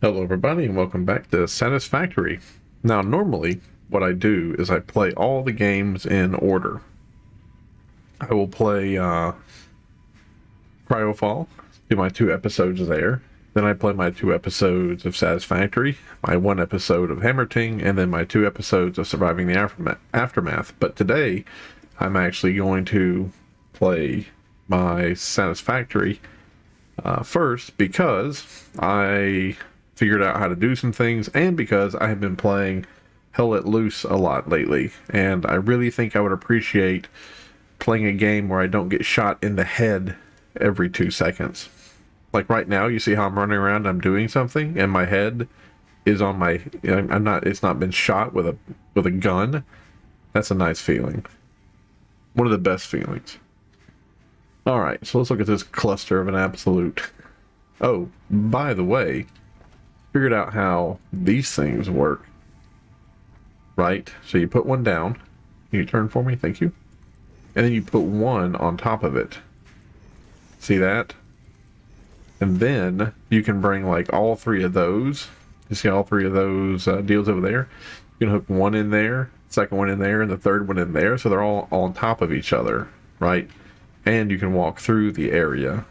Hello everybody and welcome back to Satisfactory. Now normally what I do is I play all the games in order. I will play Cryofall, do my 2 episodes there. Then I play my 2 episodes of Satisfactory, my 1 episode of Hammerting, and then my 2 episodes of Surviving the Aftermath. But today I'm actually going to play my Satisfactory first because I figured out how to do some things, and because I have been playing Hell Let Loose a lot lately, and I really think I would appreciate playing a game where I don't get shot in the head every 2 seconds. Like right now, you see how I'm running around, I'm doing something, and my head is on my. I'm not. It's not been shot with a gun. That's a nice feeling. One of the best feelings. All right, so let's look at this cluster of an absolute. Oh, by the way, figured out how these things work. Right? So you put one down. Can you turn for me? Thank you. And then you put one on top of it. See that? And then you can bring like all three of those. You see all three of those deals over there? You can hook one in there, second one in there, and the third one in there. So they're all on top of each other, right? And you can walk through the area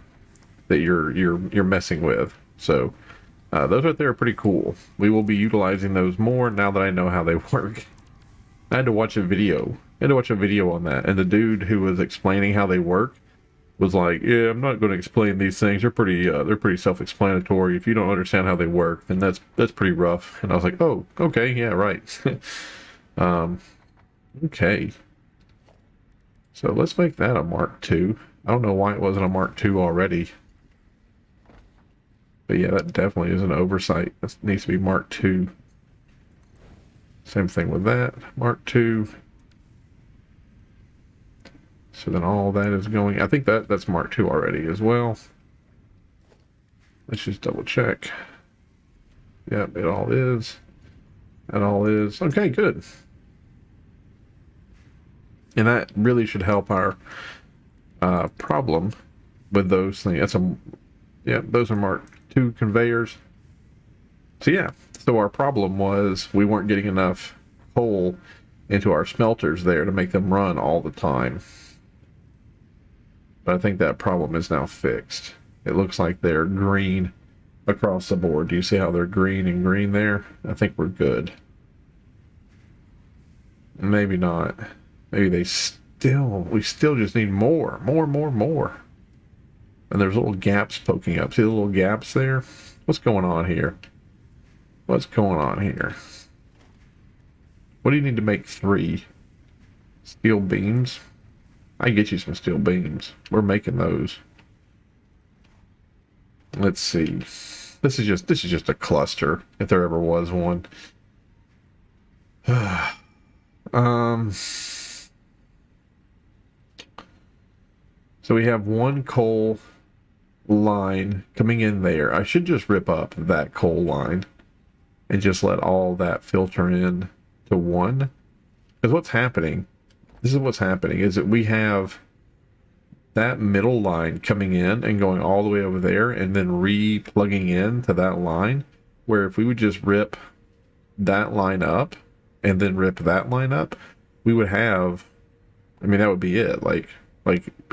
that you're messing with. So those right there are pretty cool. We will be utilizing those more now that I know how they work. I had to watch a video. I had to watch a video on that, and the dude who was explaining how they work was like, "Yeah, I'm not going to explain these things. They're pretty self-explanatory. If you don't understand how they work, then that's pretty rough." And I was like, "Oh, okay, yeah, right." Okay. So let's make that a Mark II. I don't know why it wasn't a Mark II already. But yeah, that definitely is an oversight. That needs to be Mark II. Same thing with that, Mark II. So then all that is going. I think that's Mark II already as well. Let's just double check. Yep, it all is. That all is. Okay, good. And that really should help our problem with those things. Those are Mark II conveyors. So yeah, so our problem was we weren't getting enough coal into our smelters there to make them run all the time. But I think that problem is now fixed. It looks like they're green across the board. Do you see how they're green and green there? I think we're good. Maybe not. Maybe we still just need more. And there's little gaps poking up. See the little gaps there? What's going on here? What's going on here? What do you need to make 3? Steel beams? I can get you some steel beams. We're making those. Let's see. This is just a cluster, if there ever was one. So we have one coal line coming in there. I should just rip up that coal line and just let all that filter in to one. Because this is what's happening, is that we have that middle line coming in and going all the way over there and then re-plugging in to that line, where if we would just rip that line up and then rip that line up, we would have, that would be it. Like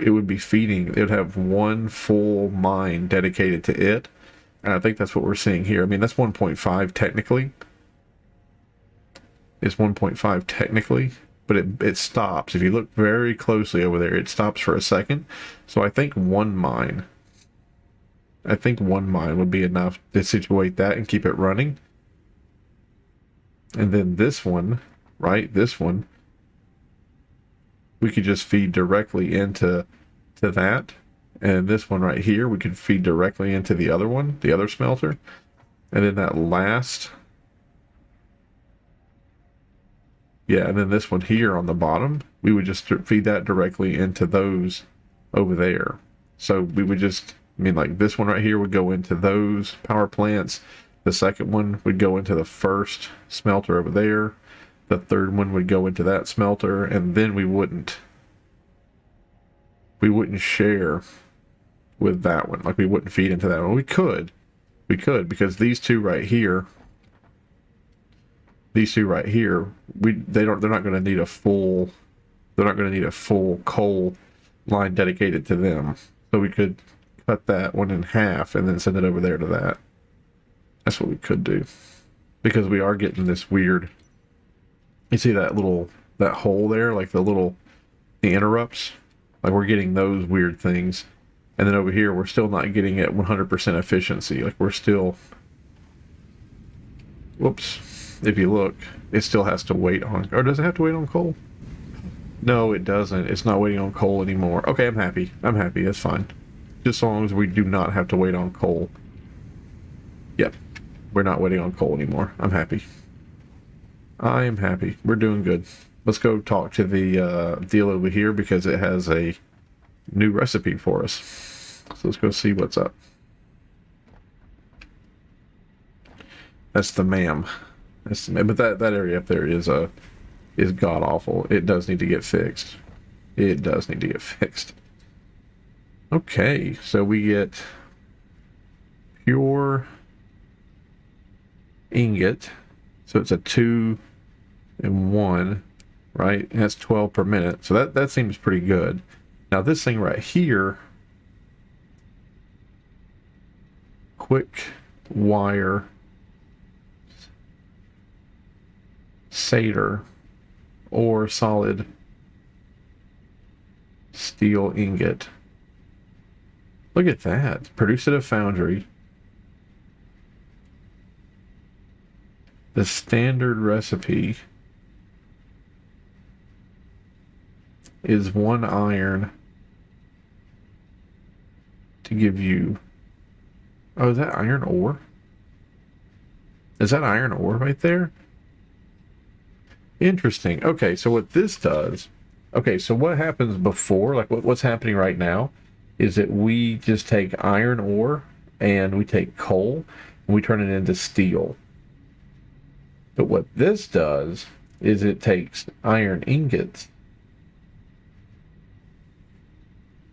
it would be feeding, it would have one full mine dedicated to it. And I think that's what we're seeing here. That's 1.5 technically. It's 1.5 technically, but it stops. If you look very closely over there, it stops for a second. So I think one mine would be enough to situate that and keep it running. And then this one, right? This one, we could just feed directly into that. And this one right here, we could feed directly into the other one, the other smelter. And then that last... Yeah, and then this one here on the bottom, we would just feed that directly into those over there. So we would just... like this one right here would go into those power plants. The second one would go into the first smelter over there. The third one would go into that smelter, and then we wouldn't share with that one. Like we wouldn't feed into that one. We could, We could, because these two right here, they're not going to need a full, coal line dedicated to them. So we could cut that one in half and then send it over there to that. That's what we could do, because we are getting this weird. You see that hole there, like the interrupts, like we're getting those weird things. And then over here, we're still not getting it 100% efficiency. Like we're still, whoops. If you look, it still has to wait on, or does it have to wait on coal? No, it doesn't. It's not waiting on coal anymore. Okay, I'm happy. That's fine. Just as long as we do not have to wait on coal. Yep. We're not waiting on coal anymore. I'm happy. I am happy. We're doing good. Let's go talk to the deal over here, because it has a new recipe for us. So let's go see what's up. That's the ma'am. But that area up there is god awful. It does need to get fixed. Okay, so we get pure ingot. So it's a 2 and 1, right? And that's 12 per minute. So that seems pretty good. Now this thing right here, quick wire Satyr or solid steel ingot. Look at that. Produced at a foundry. The standard recipe is 1 iron to give you... Oh, is that iron ore? Is that iron ore right there? Interesting. Okay, so what this does... Okay, so what happens before, like what's happening right now, is that we just take iron ore and we take coal and we turn it into steel. But what this does is it takes iron ingots.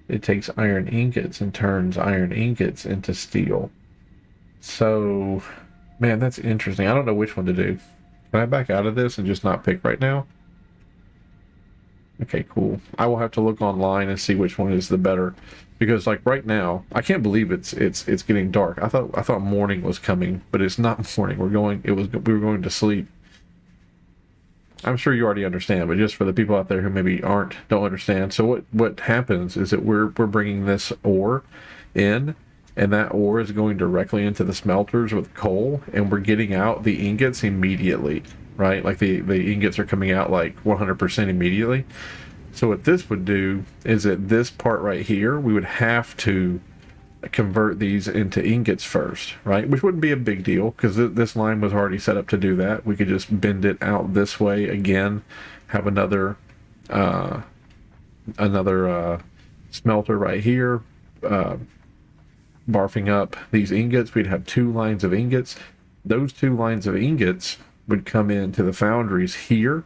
It takes iron ingots and turns iron ingots into steel. So, man, that's interesting. I don't know which one to do. Can I back out of this and just not pick right now? Okay, cool. I will have to look online and see which one is the better, because like right now, I can't believe it's getting dark. I thought morning was coming, but it's not morning. We were going to sleep. I'm sure you already understand, but just for the people out there who maybe don't understand. So what happens is that we're bringing this ore in, and that ore is going directly into the smelters with coal, and we're getting out the ingots immediately, right? Like the ingots are coming out like 100% immediately. So what this would do is that this part right here, we would have to convert these into ingots first, right? Which wouldn't be a big deal, because this line was already set up to do that. We could just bend it out this way again, have another smelter right here, barfing up these ingots. We'd have 2 lines of ingots. Those 2 lines of ingots would come into the foundries here,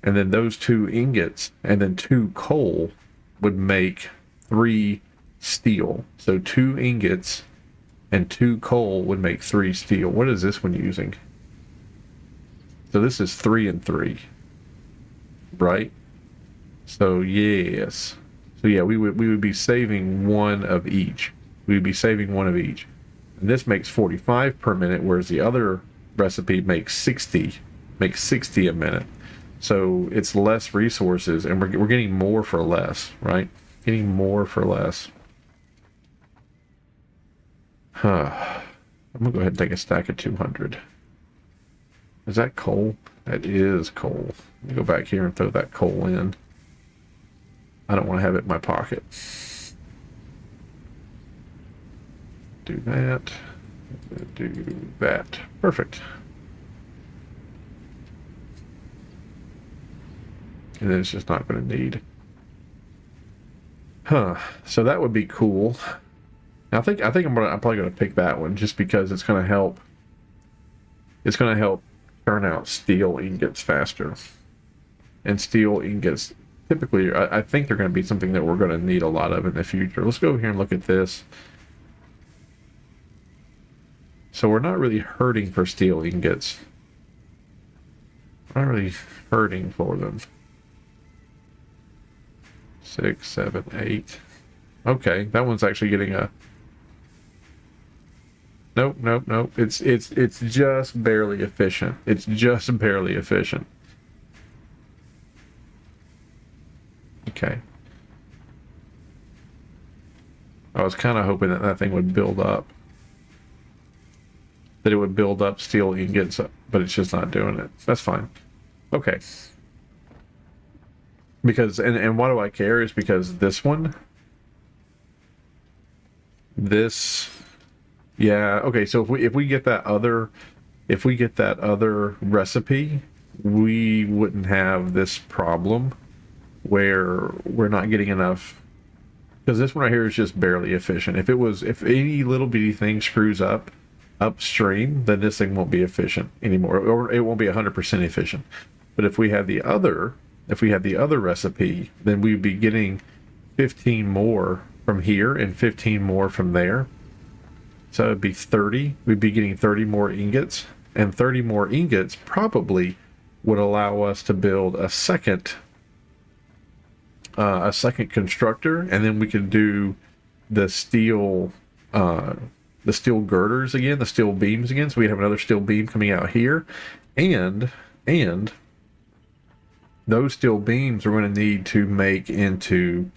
and then those 2 ingots and then 2 coal would make 3 steel. So 2 ingots and 2 coal would make 3 steel. What is this one using? So this is 3 and 3, right? So yes. So yeah, we would be saving 1 of each. We would be saving 1 of each. And this makes 45 per minute, whereas the other recipe makes 60 a minute. So it's less resources, and we're getting more for less, right? Getting more for less. I'm gonna go ahead and take a stack of 200. Is that coal? That is coal. Let me go back here and throw that coal in. I don't want to have it in my pocket. Do that. Do that. Perfect. And then it's just not going to need. So that would be cool. I think I'm probably gonna pick that one, just because it's gonna help. It's gonna help turn out steel ingots faster. And steel ingots typically, I think they're gonna be something that we're gonna need a lot of in the future. Let's go over here and look at this. So we're not really hurting for steel ingots. Not really hurting for them. 6, 7, 8. Okay, that one's actually getting a... Nope, nope, nope. It's just barely efficient. It's just barely efficient. Okay. I was kind of hoping that that thing would build up. That it would build up steel ingots, but it's just not doing it. That's fine. Okay. Because, and why do I care is because this one, this, yeah, okay, so if we get that other, if we get that other recipe, we wouldn't have this problem where we're not getting enough, because this one right here is just barely efficient. If it was, if any little bitty thing screws up upstream, then this thing won't be efficient anymore, or it won't be 100% efficient. But if we had the other, if we had the other recipe, then we'd be getting 15 more from here and 15 more from there. So it'd be 30. We'd be getting 30 more ingots, and 30 more ingots probably would allow us to build a second constructor, and then we could do the steel girders again, the steel beams again. So we have another steel beam coming out here, and those steel beams are going to need to make into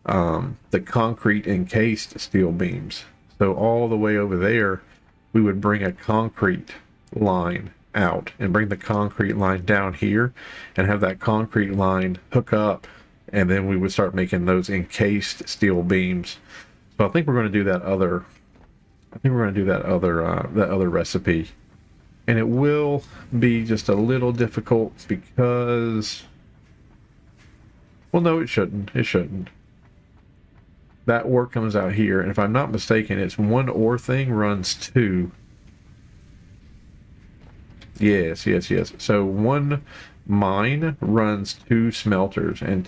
the concrete encased steel beams. So all the way over there, we would bring a concrete line out and bring the concrete line down here and have that concrete line hook up, and then we would start making those encased steel beams. So I think we're going to do that other, that other recipe. And it will be just a little difficult because, well, no, it shouldn't. It shouldn't. That ore comes out here, and if I'm not mistaken, it's one ore thing runs two. Yes, yes, yes. So one mine runs two smelters, and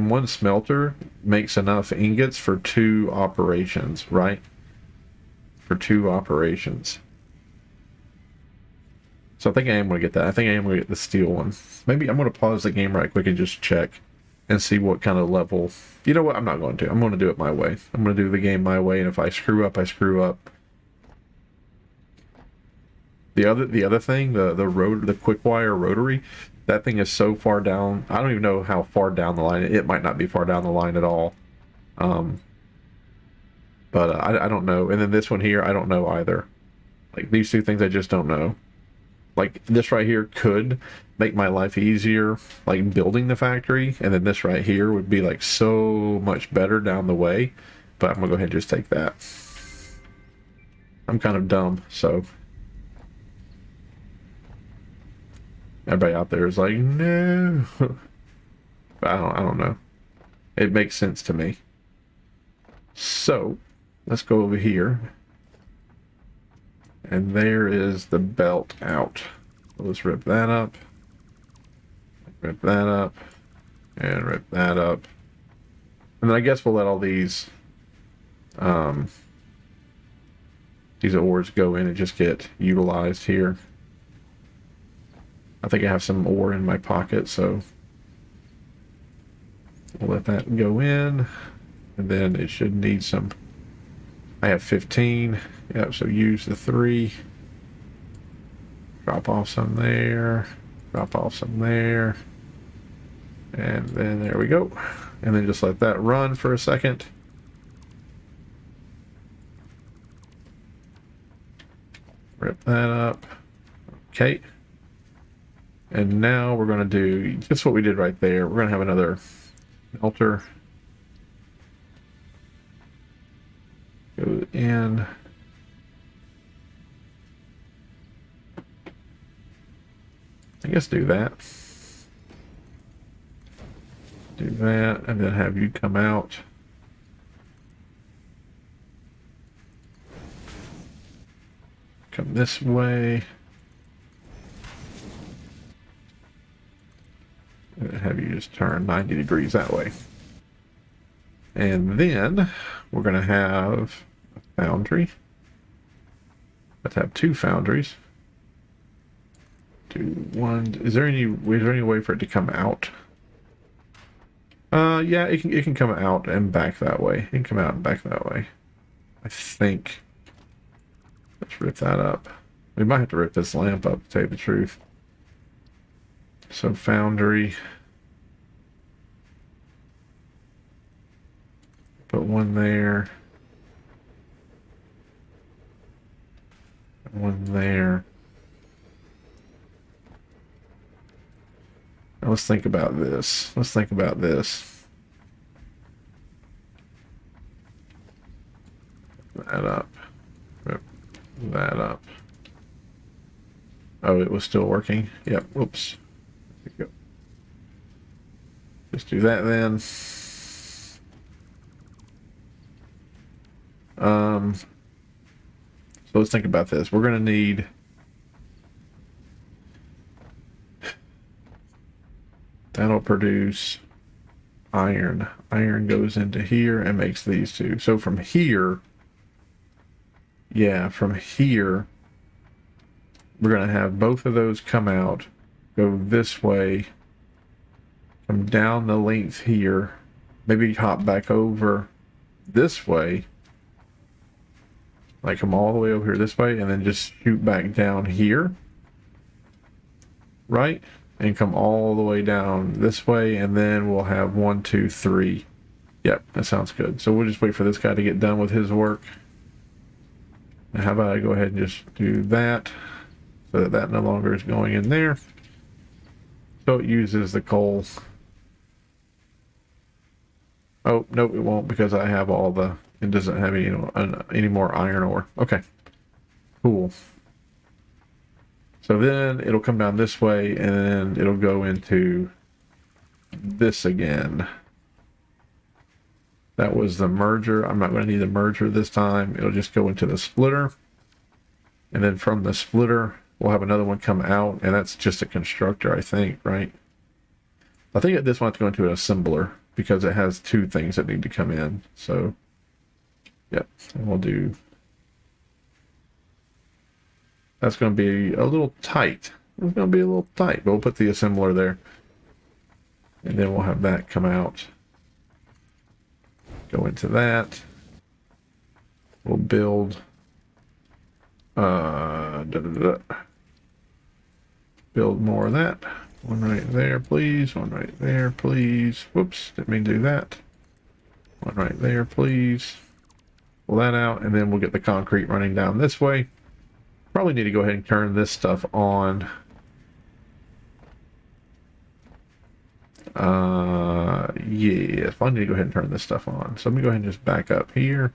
one smelter makes enough ingots for two operations, right? For two operations. So I think I am going to get that. I think I am going to get the steel one. Maybe I'm going to pause the game right quick and just check and see what kind of level. You know what? I'm not going to. I'm going to do it my way. I'm going to do the game my way, and if I screw up, I screw up. The other thing, the quick wire rotary, that thing is so far down. I don't even know how far down the line. It might not be far down the line at all. But I don't know. And then this one here, I don't know either. Like these two things, I just don't know. Like this right here could make my life easier, like building the factory, and then this right here would be like so much better down the way. But I'm gonna go ahead and just take that. I'm kind of dumb, so everybody out there is like, no. I don't know. It makes sense to me. So let's go over here. And there is the belt out. Let's rip that up. Rip that up. And rip that up. And then I guess we'll let all these ores go in and just get utilized here. I think I have some ore in my pocket, so we'll let that go in. And then it should need some. I have 15. Yep, so use the 3. Drop off some there. Drop off some there. And then there we go. And then just let that run for a second. Rip that up. Okay. And now we're going to do just what we did right there. We're going to have another smelter. Go in. I guess do that. Do that, and then have you come out. Come this way. And have you just turn 90 degrees that way. And then we're going to have a foundry. Let's have 2 foundries. Do 1. Is there any way for it to come out? Yeah, it can come out and back that way. It can come out and back that way. I think. Let's rip that up. We might have to rip this lamp up, to tell you the truth. So foundry. Put 1 there. 1 there. Now let's think about this. Let's think about this. That up. Rip that up. Oh, it was still working? Yep, whoops. There we go. Just do that then. So let's think about this. We're going to need that'll produce iron. Iron goes into here and makes these 2. So from here, yeah, from here, we're going to have both of those come out, go this way, come down the length here, maybe hop back over this way, like come all the way over here this way, and then just shoot back down here, right? And come all the way down this way, and then we'll have 1, 2, 3. Yep, that sounds good. So we'll just wait for this guy to get done with his work. Now how about I go ahead and just do that, so that that no longer is going in there. So it uses the coal. Oh, nope, it won't, because I have all the, it doesn't have any more iron ore. Okay, cool. So then it'll come down this way, and then it'll go into this again. That was the merger. I'm not going to need the merger this time. It'll just go into the splitter. And then from the splitter, we'll have another one come out, and that's just a constructor, I think, right? I think this one has to go into an assembler, because it has 2 things that need to come in. So, yep, and we'll do... That's going to be a little tight. It's going to be a little tight, but we'll put the assembler there. And then we'll have that come out. Go into that. We'll build... Build more of that. 1 right there, please. 1 right there, please. Whoops, didn't mean to do that. 1 right there, please. Pull that out, and then we'll get the concrete running down this way. Probably need to go ahead and turn this stuff on. Yeah, I need to go ahead and turn this stuff on. So let me go ahead and just back up here.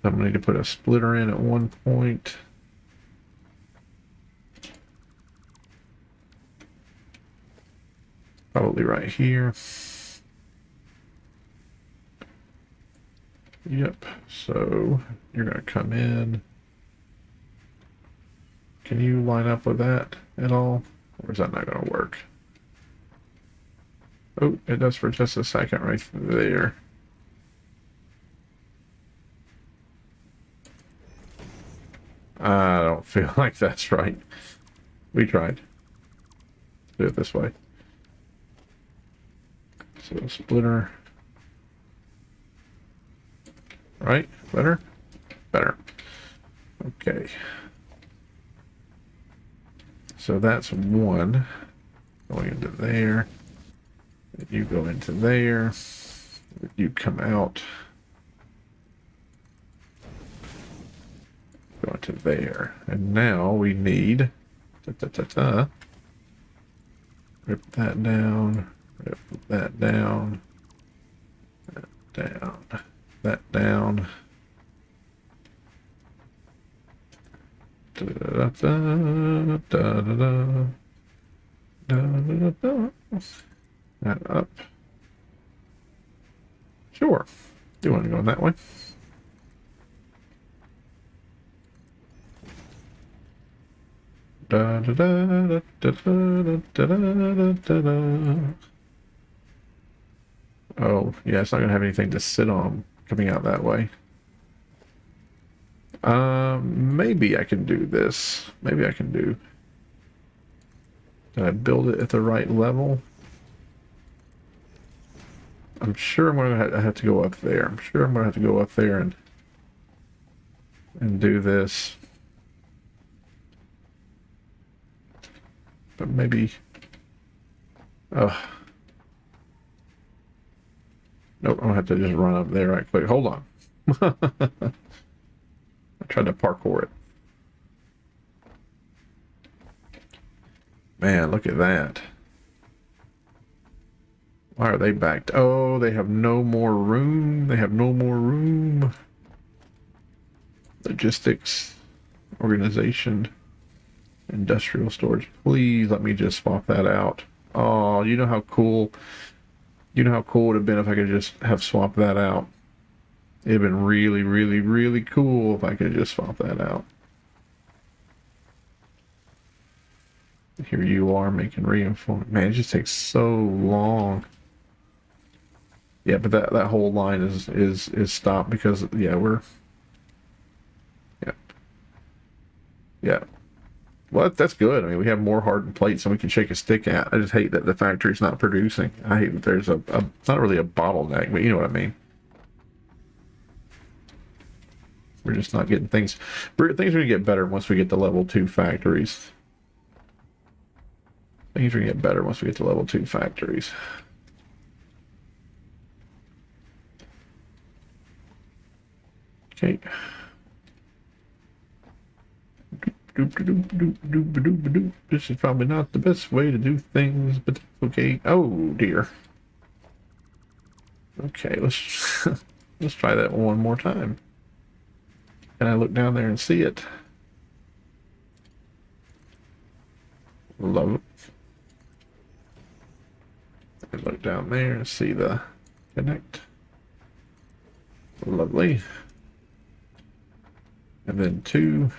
I'm going to need to put a splitter in at one point. Probably right here. Yep, so you're going to come in. Can you line up with that at all? Or is that not going to work? Oh, it does for just a second right there. I don't feel like that's right. We tried. Let's do it this way. So splitter. Right? Better? Better. Okay. So that's 1 going into there. You go into there. You come out. Go into there. And now we need rip that down. Rip that down. That down. That down. That up. Sure. Do you want to go in that way? Oh, yeah, it's not going to have anything to sit on coming out that way. Maybe I can do this. Maybe I can do... Did I build it at the right level? I'm sure I'm going to have to go up there. I'm sure I'm going to have to go up there and do this. But maybe... Oh. Nope, I'm going to have to just run up there right quick. Hold on. I tried to parkour it. Man, look at that. Why are they backed? Oh, they have no more room. They have no more room. Logistics, organization, industrial storage. Please let me just swap that out. Oh, you know how cool. You know how cool it would have been if I could just have swapped that out. It'd have been really, really, really cool if I could just swap that out. Here you are making reinforcement. Man, it just takes so long. Yeah, but that whole line is stopped because yeah, we're yeah. Well, that's good. I mean, we have more hardened plates than we can shake a stick at. I just hate that the factory's not producing. I hate that there's a not really a bottleneck, but you know what I mean. We're just not getting things. Things are gonna get better once we get to level 2 factories. Things are gonna get better once we get to level 2 factories. Okay. This is probably not the best way to do things, but okay. Oh dear. Okay, let's let's try that one more time. Can I look down there and see it? Love it. And look down there and see the connect. Lovely. And then 2.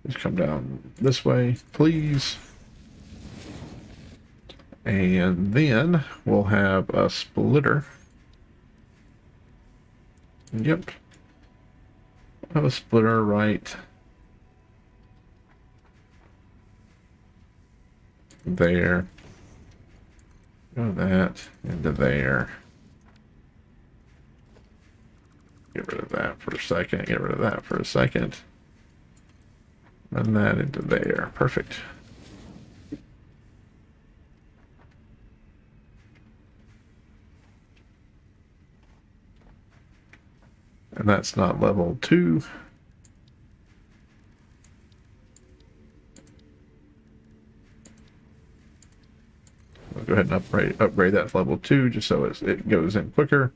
Just come down this way, please. And then we'll have a splitter. Yep. We'll have a splitter right there. Go that into there. Get rid of that for a second. Get rid of that for a second. Run that into there. Perfect. And that's not level 2. We'll go ahead and upgrade that to level 2 just so it goes in quicker.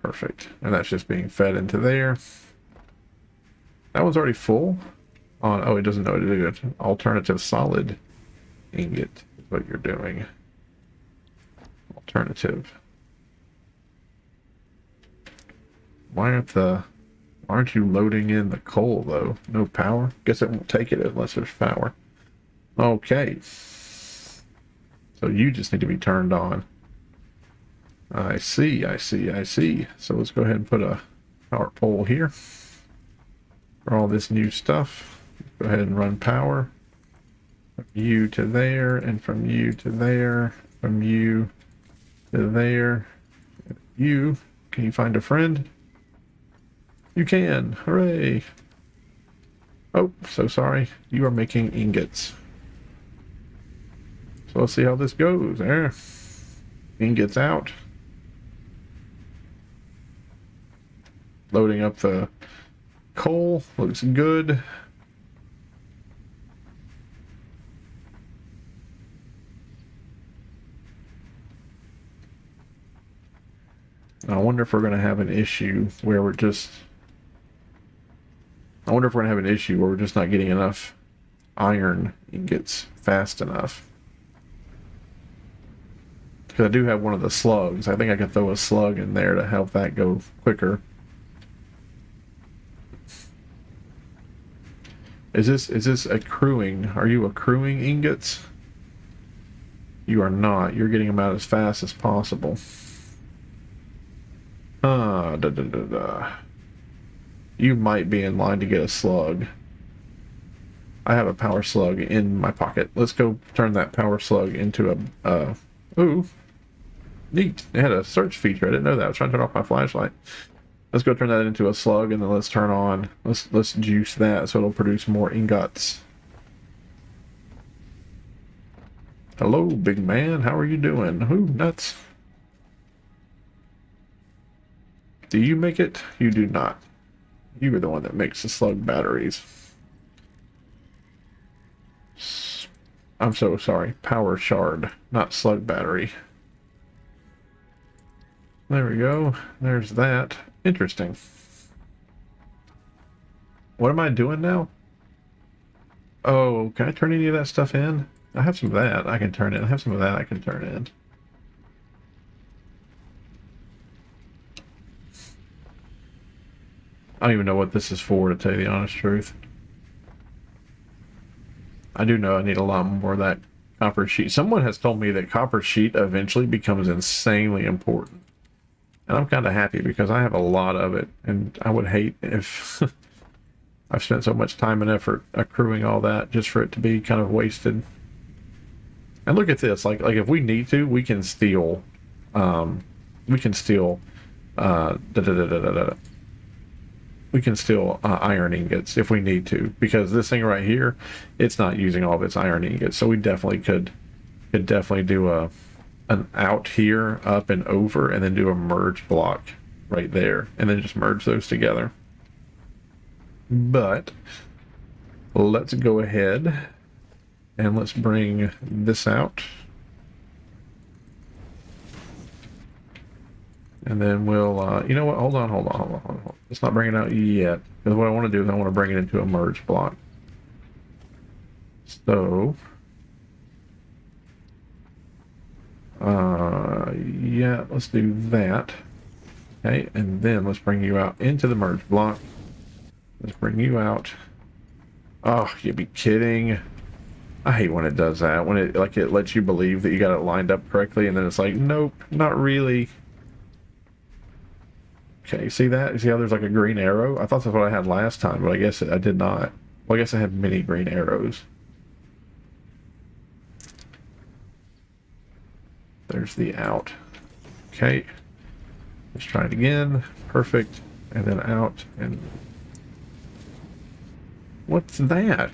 Perfect. And that's just being fed into there. That one's already full. Oh, it doesn't know what to do. Alternative solid ingot is what you're doing. Alternative. Why aren't you loading in the coal though? No power? Guess it won't take it unless there's power. Okay. So you just need to be turned on. I see. So let's go ahead and put a power pole here for all this new stuff. Go ahead and run power from you to there, and from you to there, from you to there. You, can you find a friend? You can. Hooray. Oh, so sorry. You are making ingots. So let's see how this goes. There. Ingots out. Loading up the coal. Looks good. I wonder if we're going to have an issue where we're just... I wonder if we're going to have an issue where we're just not getting enough iron ingots fast enough. Because I do have one of the slugs. I think I could throw a slug in there to help that go quicker. Is this accruing? Are you accruing ingots? You are not. You're getting them out as fast as possible. Da, da, da, da. You might be in line to get a slug. I have a power slug in my pocket. Let's go turn that power slug into ooh, neat. It had a search feature. I didn't know that. I was trying to turn off my flashlight. Let's go turn that into a slug, and then let's turn on, let's juice that so it'll produce more ingots. Hello, big man. How are you doing? Ooh, nuts. Do you make it? You do not. You are the one that makes the slug batteries. I'm so sorry. Power shard, not slug battery. There we go. There's that. Interesting. What am I doing now? Oh, can I turn any of that stuff in? I have some of that I can turn in. I have some of that I can turn in. I don't even know what this is for, to tell you the honest truth. I do know I need a lot more of that copper sheet. Someone has told me that copper sheet eventually becomes insanely important. And I'm kind of happy because I have a lot of it. And I would hate if I've spent so much time and effort accruing all that just for it to be kind of wasted. And look at this. Like if we need to, we can steal, we can steal, we can steal iron ingots if we need to, because this thing right here, it's not using all of its iron ingots. So we definitely could definitely do an out here, up and over, and then do a merge block right there, and then just merge those together. But let's go ahead and let's bring this out. And then we'll, you know what, hold on. Let's not bring it out yet. Because what I want to do is I want to bring it into a merge block. So, yeah, let's do that. Okay, and then let's bring you out into the merge block. Let's bring you out. Oh, you'd be kidding. I hate when it does that. When it lets you believe that you got it lined up correctly, and then it's like, nope, not really. Okay, see that? You see how there's like a green arrow? I thought that's what I had last time, but I guess I did not. Well, I guess I had many green arrows. There's the out. Okay. Let's try it again. Perfect. And then out. And what's that?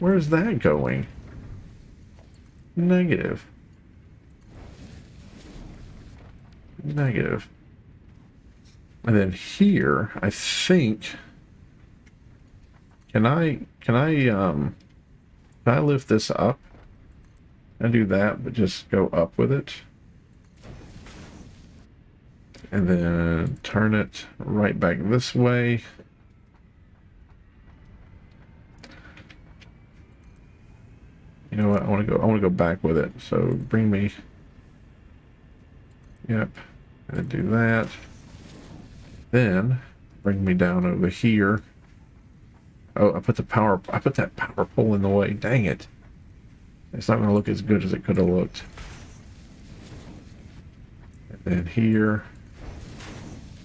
Where's that going? Negative. Negative. And then here, I think, can I lift this up and do that, but just go up with it? And then turn it right back this way. You know what? I want to go back with it. So bring me. Yep. And then do that. Then bring me down over here. Oh, I put that power pole in the way. Dang it. It's not going to look as good as it could have looked. And then here.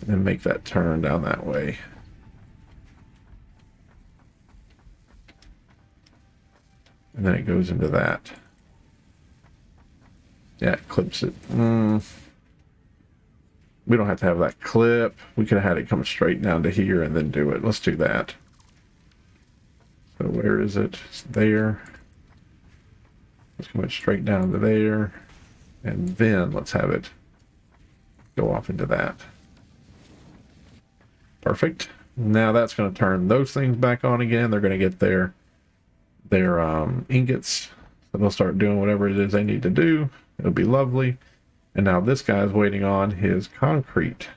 And then make that turn down that way. And then it goes into that. Yeah, it clips it. We don't have to have that clip. We could have had it come straight down to here and then do it. Let's do that. So where is it? It's there. Let's come straight down to there. And then let's have it go off into that. Perfect. Now that's going to turn those things back on again. They're going to get their ingots. So they'll start doing whatever it is they need to do. It'll be lovely. And now this guy's waiting on his concrete.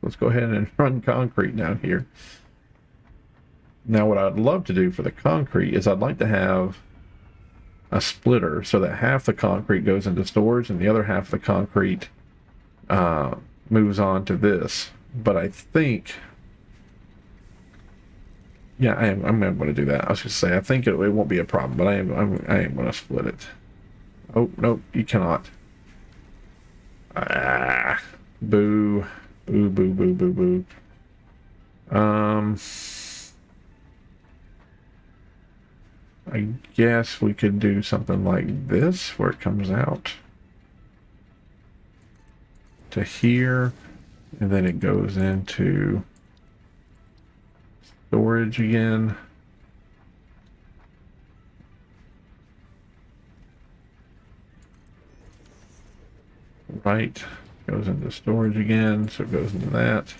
Let's go ahead and run concrete down here. Now what I'd love to do for the concrete is I'd like to have a splitter so that half the concrete goes into storage and the other half of the concrete moves on to this. But I think, yeah, I'm going to do that. I was going to say, I think it won't be a problem, but I am going to split it. Oh, nope, you cannot. Ah. Boo. Boo, boo, boo, boo, boo. I guess we could do something like this, where it comes out to here, and then it goes into storage again. Right, goes into storage again, so it goes into that.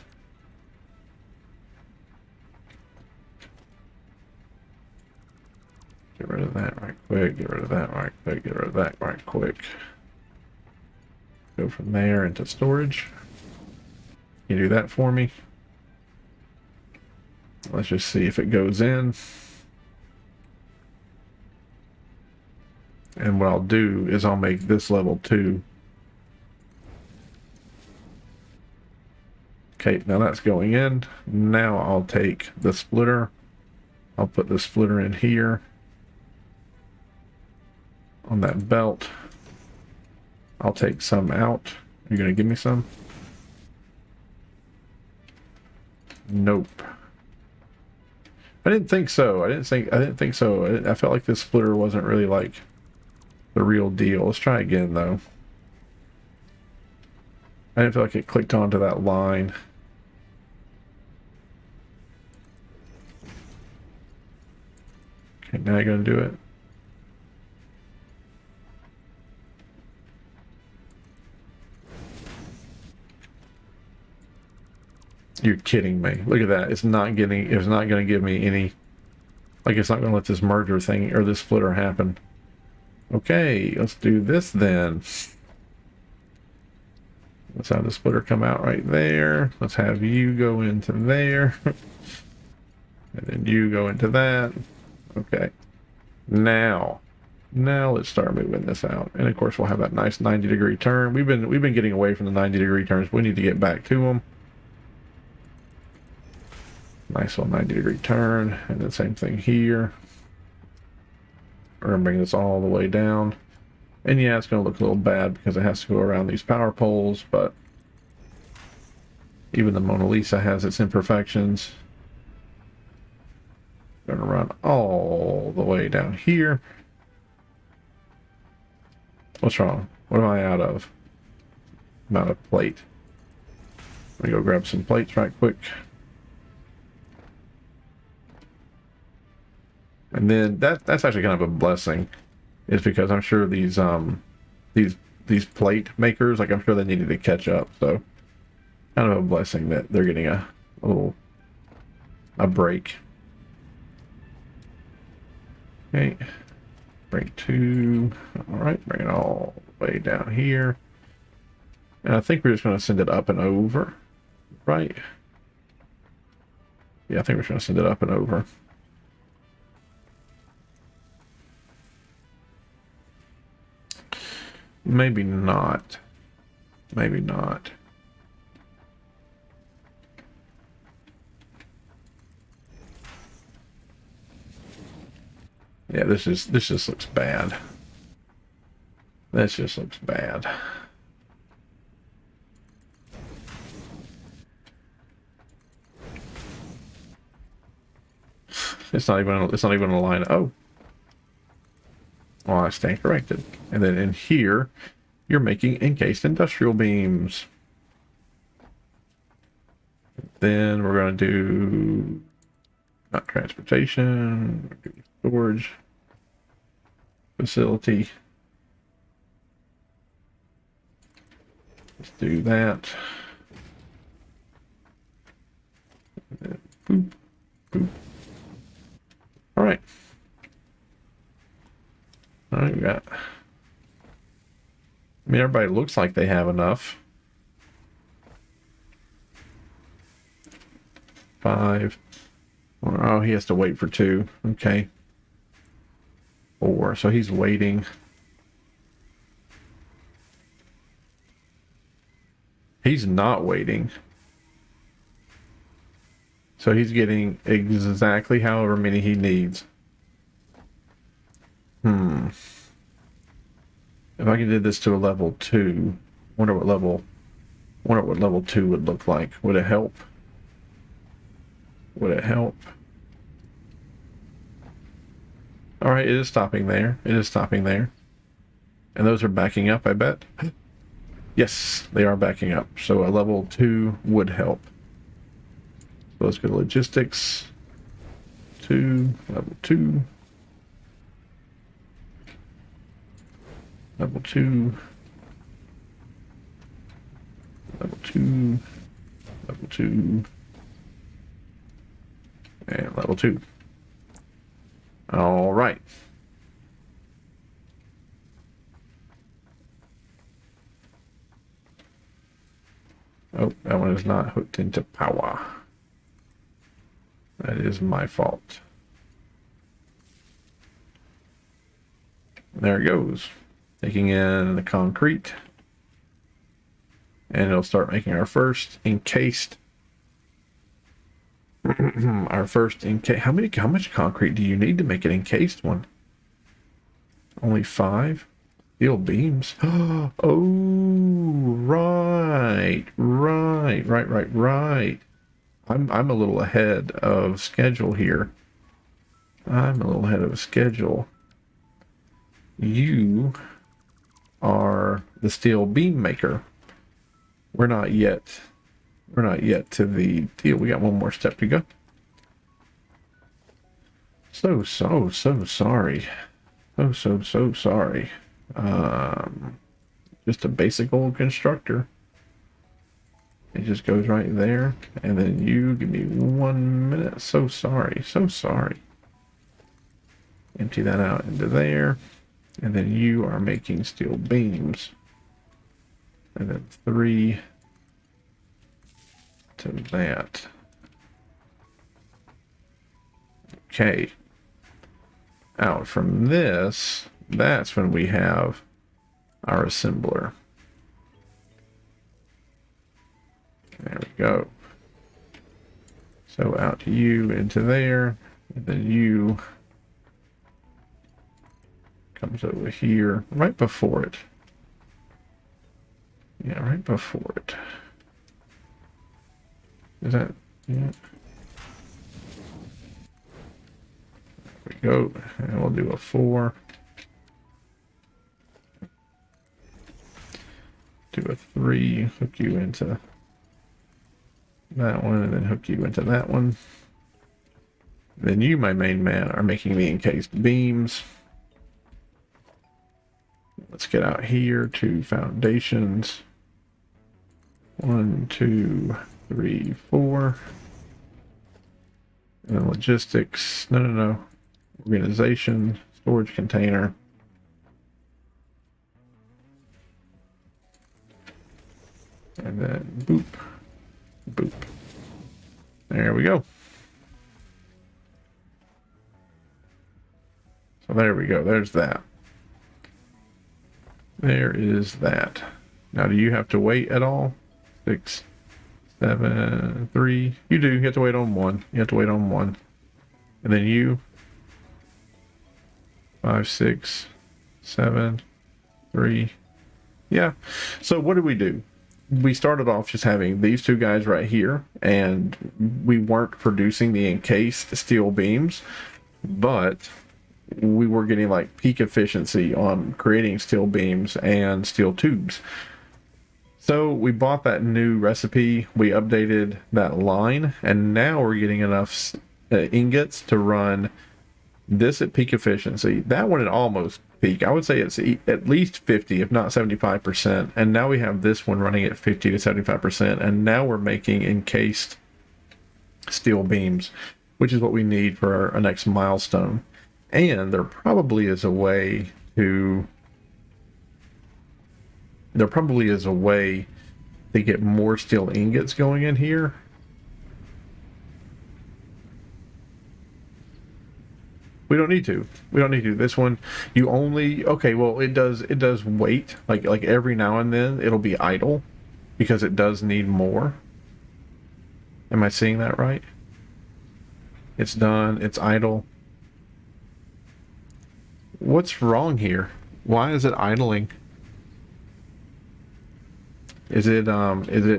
Get rid of that right quick, get rid of that right quick, get rid of that right quick. Go from there into storage. Can you do that for me? Let's just see if it goes in. And what I'll do is I'll make this level 2. Okay, now that's going in. Now I'll take the splitter. I'll put the splitter in here on that belt. I'll take some out. Are you gonna give me some? Nope. I didn't think so. I didn't think so. I felt like this splitter wasn't really like the real deal. Let's try again though. I didn't feel like it clicked onto that line. Okay, now you're gonna do it. You're kidding me. Look at that. It's not going to give me any, like it's not going to let this merger thing or this splitter happen. Okay, let's do this then. Let's have the splitter come out right there. Let's have you go into there. And then you go into that. Okay. Now let's start moving this out. And of course we'll have that nice 90-degree turn. We've been getting away from the 90-degree turns. We need to get back to them. Nice little 90-degree turn, and the same thing here. We're gonna bring this all the way down. And yeah, it's gonna look a little bad because it has to go around these power poles, but even the Mona Lisa has its imperfections. Gonna run all the way down here. What's wrong? What am I out of? I'm out of plate. Let me go grab some plates right quick. And then that's actually kind of a blessing, is because I'm sure these plate makers, like I'm sure they needed to catch up. So kind of a blessing that they're getting a break. Okay, bring 2. All right, bring it all the way down here. And I think we're just going to send it up and over, right? Yeah, I think we're just going to send it up and over. Maybe not. Maybe not. Yeah, this just looks bad. This just looks bad. It's not even a line. Oh. Well, I stand corrected. And then in here, you're making encased industrial beams. Then we're going to do not transportation, do storage facility. Let's do that. Boop, boop. All right. All right, we got. I mean, everybody looks like they have enough. 5. Oh, he has to wait for 2. Okay. 4. So he's waiting. He's not waiting. So he's getting exactly however many he needs. If I can do this to a level 2, wonder what level Wonder what level 2 would look like. Would it help? Would it help? All right, it is stopping there. It is stopping there. And those are backing up, I bet. Yes, they are backing up. So a level 2 would help. So let's go to logistics. 2, level 2. Level 2. Level 2. Level 2. And level 2. All right. Oh, that one is not hooked into power. That is my fault. There it goes. Taking in the concrete. And it'll start making our first encased. Our first encased. How much concrete do you need to make an encased one? Only 5? Steel beams. Oh, right. I'm a little ahead of schedule here. I'm a little ahead of schedule. You are the steel beam maker. We're not yet to the deal. We got one more step to go. So sorry. So sorry. Just a basic old constructor. It just goes right there. And then you give me 1 minute. So sorry. Empty that out into there. And then you are making steel beams. And then 3 to that. Okay. Out from this, that's when we have our assembler. There we go. So out to you, into there, and then you comes over here, right before it. Yeah, right before it. Is that, yeah. There we go, and we'll do a 4. Do a 3, hook you into that one, and then hook you into that one. Then you, my main man, are making the encased beams. Let's get out here to foundations. 1, 2, 3, 4. And then logistics. No. Organization, storage container. And then boop. Boop. There we go. So there we go. There's that. There is that. Now, do you have to wait at all? 6, 7, 3. You do. You have to wait on 1. You have to wait on 1. And then you. 5, 6, 7, 3. Yeah. So what did we do? We started off just having these 2 guys right here, and we weren't producing the encased steel beams, but we were getting like peak efficiency on creating steel beams and steel tubes. So we bought that new recipe, we updated that line, and now we're getting enough ingots to run this at peak efficiency. That one at almost peak. I would say it's at least 50, if not 75%. And now we have this one running at 50 to 75%. And now we're making encased steel beams, which is what we need for our next milestone. And there probably is a way to get more steel ingots going in here. We don't need to. This one, you only, okay, well, it does wait, like every now and then it'll be idle because it does need more. Am I seeing that right? It's done, it's idle. What's wrong here? Why is it idling? Is it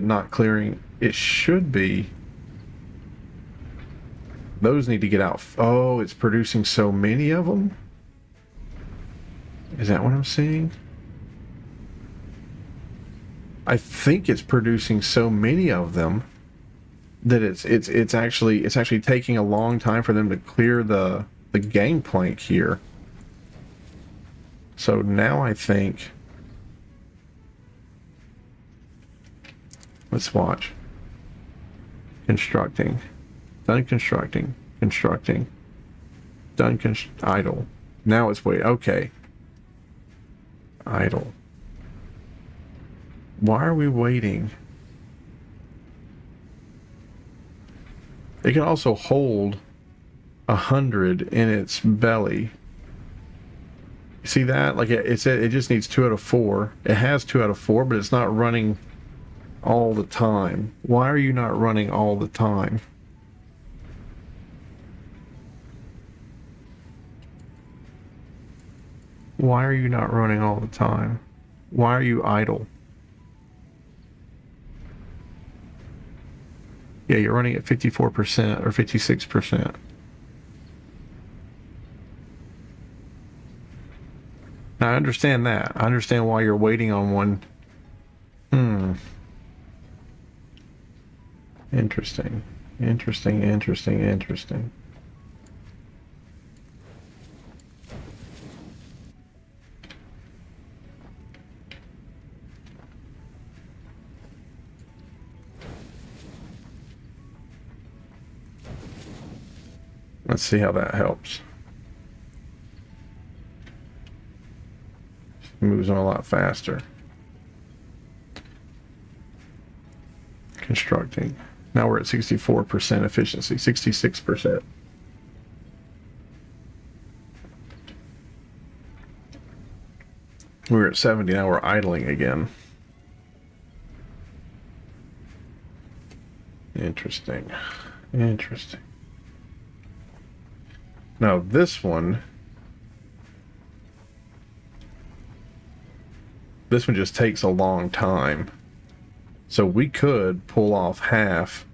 not clearing? It should be. Those need to get out. Oh, it's producing so many of them? Is that what I'm seeing? I think it's producing so many of them that it's actually taking a long time for them to clear the gangplank here. So now I think, let's watch. Constructing. Done constructing. Constructing. Done idle. Now it's wait. Okay. Idle. Why are we waiting? It can also hold 100 in its belly. You see that? Like it just needs 2 out of 4. It has 2 out of 4, but it's not running all the time. Why are you not running all the time? Why are you not running all the time? Why are you idle? Yeah, you're running at 54% or 56%. Now, I understand that. I understand why you're waiting on one. Interesting. Interesting, interesting, interesting. Let's see how that helps. Moves on a lot faster. Constructing. Now we're at 64% efficiency, 66%. We were at 70, now we're idling again. Interesting. Interesting. Now this one just takes a long time. So we could pull off half.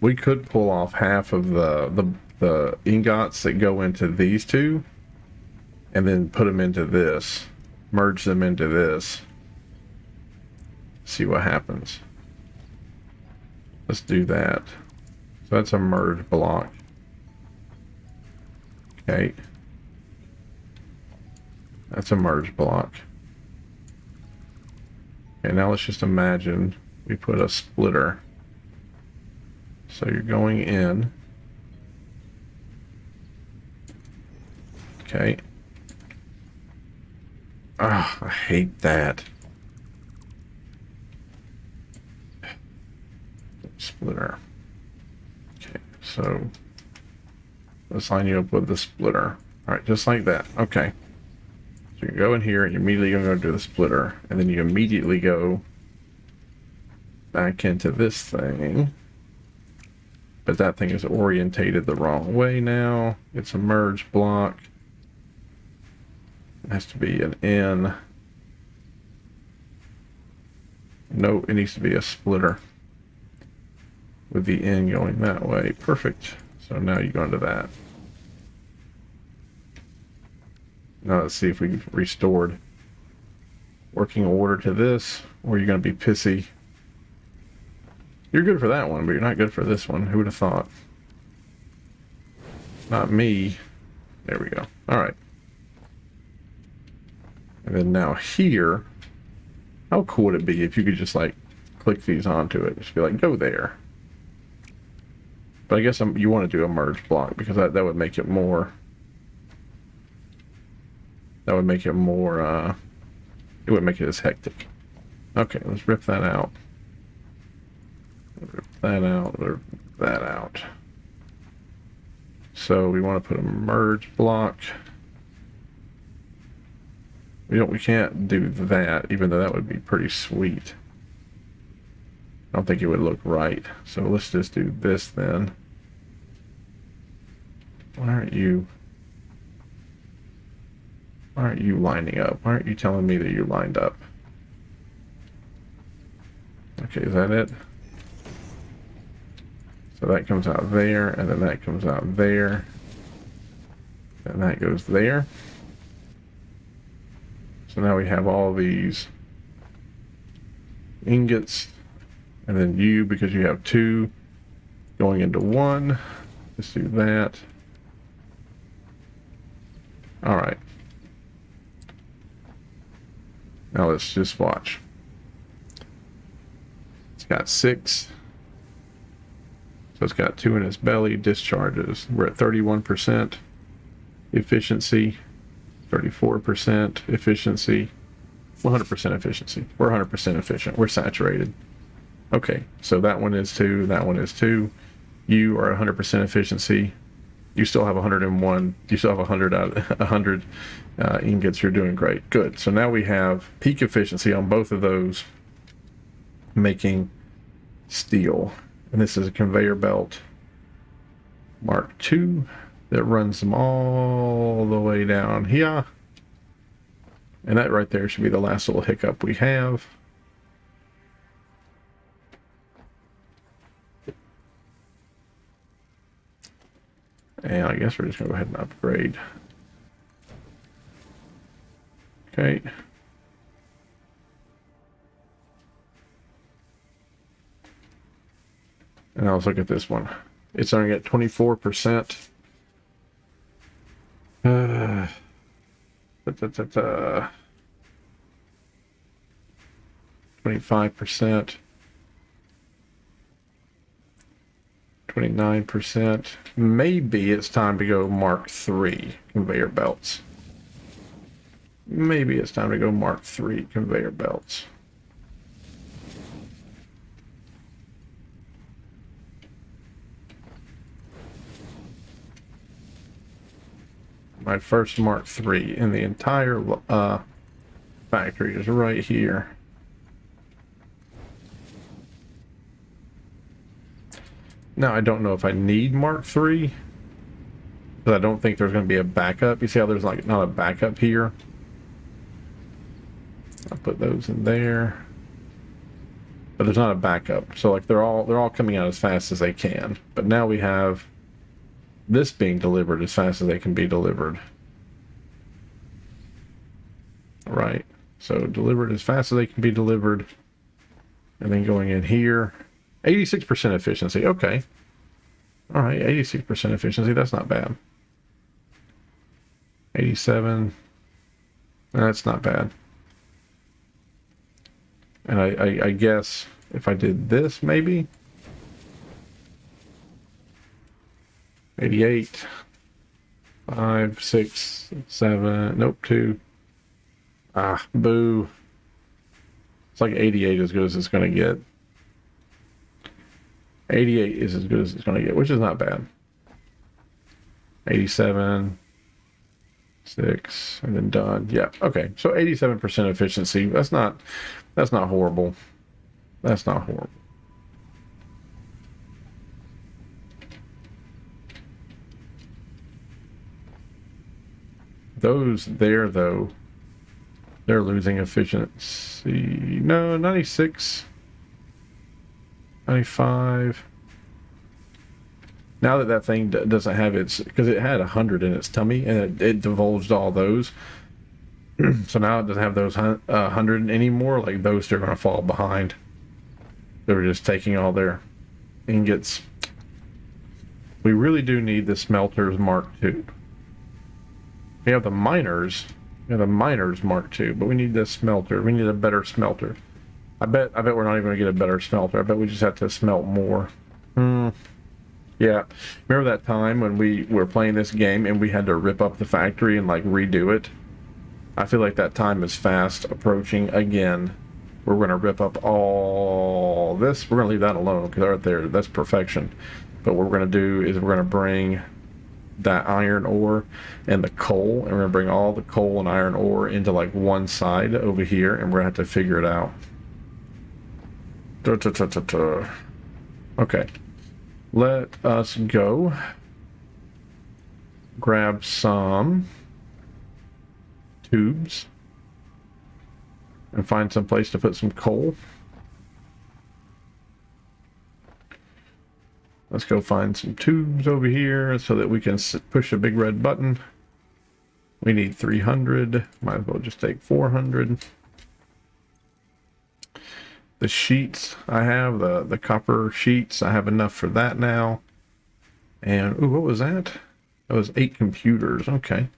We could pull off half of the ingots that go into these two and then put them into this. Merge them into this. See what happens. Let's do that. So that's a merge block. Okay. That's a merge block. Okay, now let's just imagine we put a splitter. So you're going in. Okay. Ah, I hate that. Splitter. Okay, so let's line you up with the splitter. All right, just like that. Okay. So you go in here and you're immediately going to go do the splitter, and then you immediately go back into this thing. But that thing is orientated the wrong way now. It's a merge block. It has to be an N. No, it needs to be a splitter with the N going that way. Perfect. So now you go into that. Now let's see if we restored working order to this, or you're going to be pissy. You're good for that one, but you're not good for this one. Who would have thought? Not me. There we go. All right. And then now here, how cool would it be if you could just like click these onto it? Just be like, go there. But I guess you want to do a merge block because that would make it more. That would make it more. It wouldn't make it as hectic. Okay, let's rip that out. Rip that out. Rip that out. So we want to put a merge block. We can't do that, even though that would be pretty sweet. I don't think it would look right. So let's just do this then. Why aren't you? Why aren't you lining up? Why aren't you telling me that you're lined up? Okay, is that it? So that comes out there, and then that comes out there. And that goes there. So now we have all these ingots, and then you, because you have two going into one. Let's do that. All right. Now let's just watch. It's got 6. So it's got 2 in its belly, discharges. We're at 31% efficiency, 34% efficiency, 100% efficiency. We're 100% efficient. We're saturated. Okay, so that one is 2, that one is 2. You are 100% efficiency. You still have 101. You still have 100 out of 100 ingots. You're doing great. Good. So now we have peak efficiency on both of those making steel. And this is a conveyor belt Mark II that runs them all the way down here. And that right there should be the last little hiccup we have. And I guess we're just going to go ahead and upgrade. Okay. And now let's look at this one. It's only at 24%. 25%. 29%. Maybe it's time to go Mark III conveyor belts. Maybe it's time to go Mark III conveyor belts. My first Mark III in the entire factory is right here. Now, I don't know if I need Mark III, because I don't think there's going to be a backup. You see how there's like not a backup here? I'll put those in there. But there's not a backup. So like they're all coming out as fast as they can. But now we have this being delivered as fast as they can be delivered. All right. So delivered as fast as they can be delivered. And then going in here. 86% efficiency. Okay. All right. 86% efficiency. That's not bad. 87. That's not bad. And I guess if I did this, maybe 88, 5, 6, 7, nope, 2. Ah, boo. It's like 88 as good as it's going to get. 88 is as good as it's going to get, which is not bad. 87, 6, and then done. Yeah, okay. So 87% efficiency. That's not horrible. That's not horrible. Those there, though, they're losing efficiency. No, 96, 95. Now that thing doesn't have its, because it had 100 in its tummy and it divulged all those. So now it doesn't have those 100 anymore. Like those two are going to fall behind. They were just taking all their ingots. We really do need the smelters Mark II. We have the miners. We have the miners Mark II, but we need this smelter. We need a better smelter. I bet we're not even going to get a better smelter. I bet we just have to smelt more. Yeah. Remember that time when we were playing this game and we had to rip up the factory and like redo it? I feel like that time is fast approaching again. We're going to rip up all this. We're going to leave that alone because right there, that's perfection. But what we're going to do is we're going to bring that iron ore and the coal, and we're going to bring all the coal and iron ore into like one side over here, and we're going to have to figure it out. Okay. Let us go grab some tubes and find some place to put some coal. Let's go find some tubes over here so that we can push a big red button. We need 300. Might as well just take 400. The sheets I have, the copper sheets, I have enough for that now. And, ooh, what was that? That was 8 computers. Okay.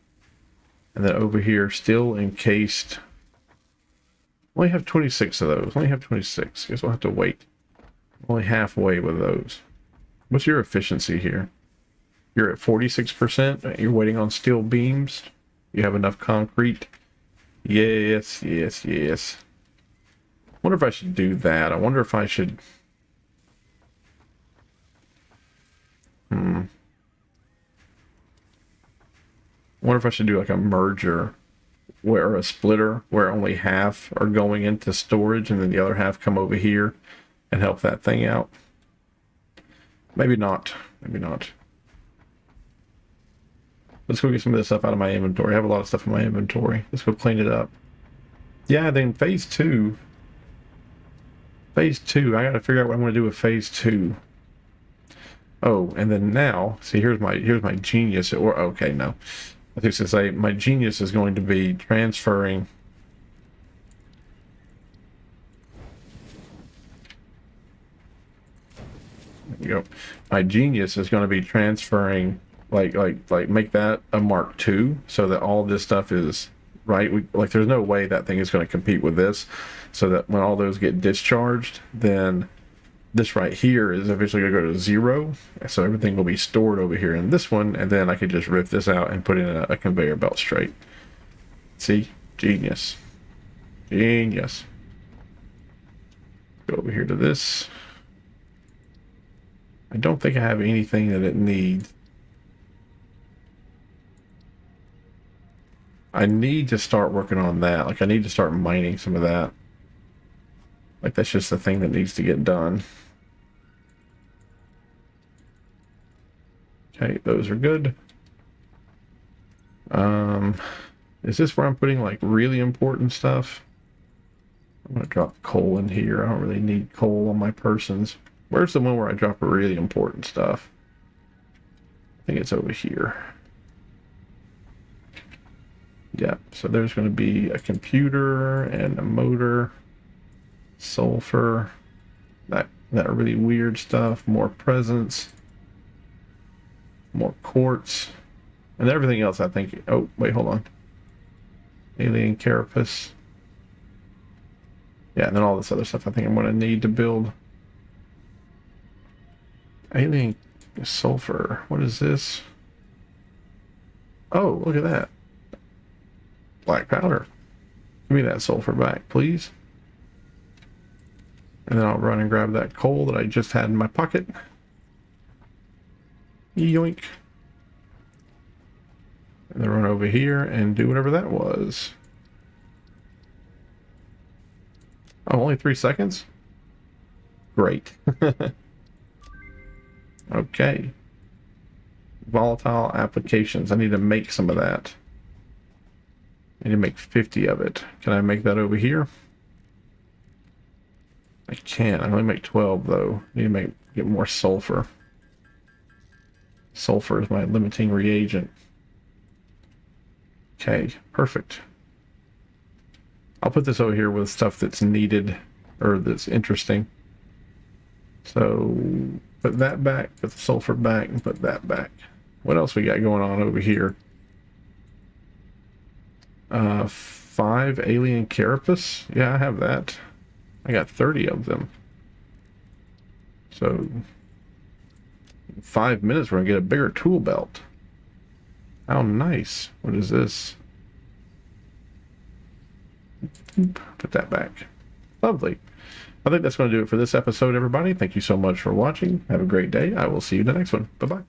And then over here, still encased. Only have 26 of those. Only have 26. Guess we'll have to wait. Only halfway with those. What's your efficiency here? You're at 46%. You're waiting on steel beams. You have enough concrete. Yes, yes, yes. Wonder if I should do that. I wonder if I should... I wonder if I should do like a merger or a splitter where only half are going into storage and then the other half come over here and help that thing out. Maybe not. Maybe not. Let's go get some of this stuff out of my inventory. I have a lot of stuff in my inventory. Let's go clean it up. Yeah, then phase 2. Phase 2. I gotta figure out what I'm gonna do with phase 2. Oh, and then now, see, here's my genius. Or okay, no. I was going to say my genius is going to be transferring. There we go. My genius is going to be transferring, like make that a Mark II, so that all this stuff is right. Like, there's no way that thing is going to compete with this, so that when all those get discharged, then this right here is eventually going to go to 0, so everything will be stored over here in this one, and then I could just rip this out and put in a conveyor belt straight. See? Genius. Genius. Go over here to this. I don't think I have anything that it needs. I need to start working on that. Like, I need to start mining some of that. Like, that's just the thing that needs to get done. Okay, those are good. Is this where I'm putting, like, really important stuff? I'm going to drop coal in here. I don't really need coal on my persons. Where's the one where I drop really important stuff? I think it's over here. Yeah, so there's going to be a computer and a motor, sulfur, that really weird stuff, more presents, more quartz, and everything else I think. Oh, wait, hold on. Alien carapace. Yeah, and then all this other stuff I think I'm going to need to build. Alien sulfur. What is this? Oh, look at that. Black powder. Give me that sulfur back, please. And then I'll run and grab that coal that I just had in my pocket. Yoink. And then run over here and do whatever that was. Oh, only 3 seconds? Great. Okay. Volatile applications. I need to make some of that. I need to make 50 of it. Can I make that over here? I can't. I only make 12 though. I need to get more sulfur. Sulfur is my limiting reagent. Okay, perfect. I'll put this over here with stuff that's needed or that's interesting. So put that back, put the sulfur back, and put that back. What else we got going on over here? 5 alien carapace. Yeah, I have that. I got 30 of them. So in 5 minutes we're gonna get a bigger tool belt. How nice. What is this? Put that back. Lovely. I think that's going to do it for this episode, everybody. Thank you so much for watching. Have a great day. I will see you in the next one. Bye-bye.